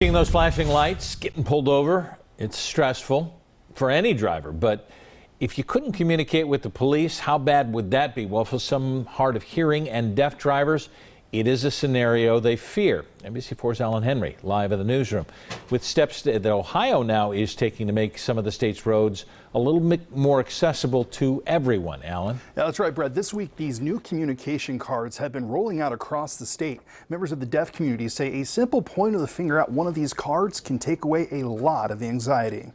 Seeing those flashing lights, getting pulled over, it's stressful for any driver. But if you couldn't communicate with the police, how bad would that be? Well, for some hard of hearing and deaf drivers, it is a scenario they fear. NBC4's Alan Henry, live in the newsroom, with steps that Ohio now is taking to make some of the state's roads a little bit more accessible to everyone. Alan? Yeah, that's right, Brett. This week, these new communication cards have been rolling out across the state. Members of the deaf community say a simple point of the finger at one of these cards can take away a lot of anxiety.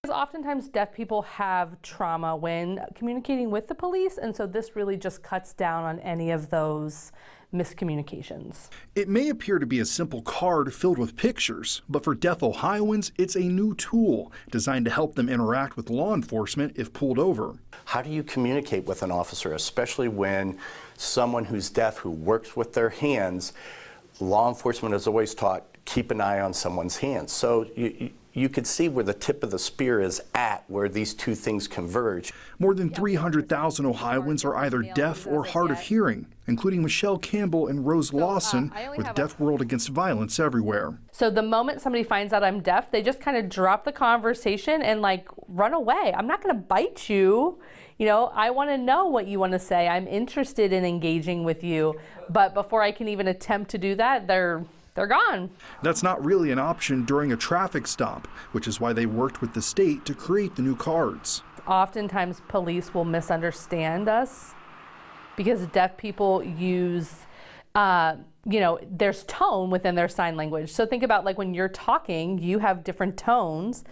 Oftentimes deaf people have trauma when communicating with the police, and so this really just cuts down on any of those miscommunications. It may appear to be a simple card filled with pictures, but for deaf Ohioans, it's a new tool designed to help them interact with law enforcement if pulled over. How do you communicate with an officer, especially when someone who's deaf who works with their hands? Law enforcement is always taught, keep an eye on someone's hands. So you could see where the tip of the spear is at, where these two things converge. More than 300,000 Ohioans are either deaf or hard of hearing, including Michelle Campbell and Rose Lawson with Deaf World Against Violence Everywhere. So the moment somebody finds out I'm deaf, they just kind of drop the conversation and like run away. I'm not going to bite you. You know, I want to know what you want to say. I'm interested in engaging with you. But before I can even attempt to do that, they're gone. That's not really an option during a traffic stop, which is why they worked with the state to create the new cards. Oftentimes police will misunderstand us because deaf people use, there's tone within their sign language. So think about like when you're talking, you have different tones.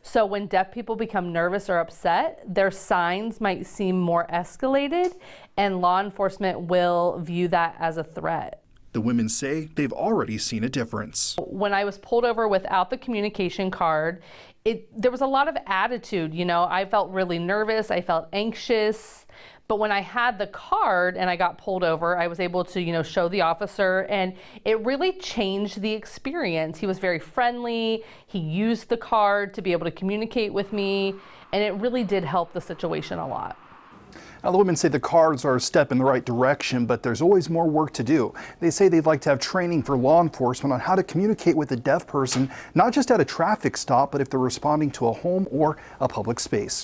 So when deaf people become nervous or upset, their signs might seem more escalated, and law enforcement will view that as a threat. The women say they've already seen a difference. When I was pulled over without the communication card, there was a lot of attitude. You know, I felt really nervous, I felt anxious. But when I had the card and I got pulled over, I was able to, show the officer, and it really changed the experience. He was very friendly. He used the card to be able to communicate with me, and it really did help the situation a lot. Now, the women say the cards are a step in the right direction, but there's always more work to do. They say they'd like to have training for law enforcement on how to communicate with a deaf person, not just at a traffic stop, but if they're responding to a home or a public space.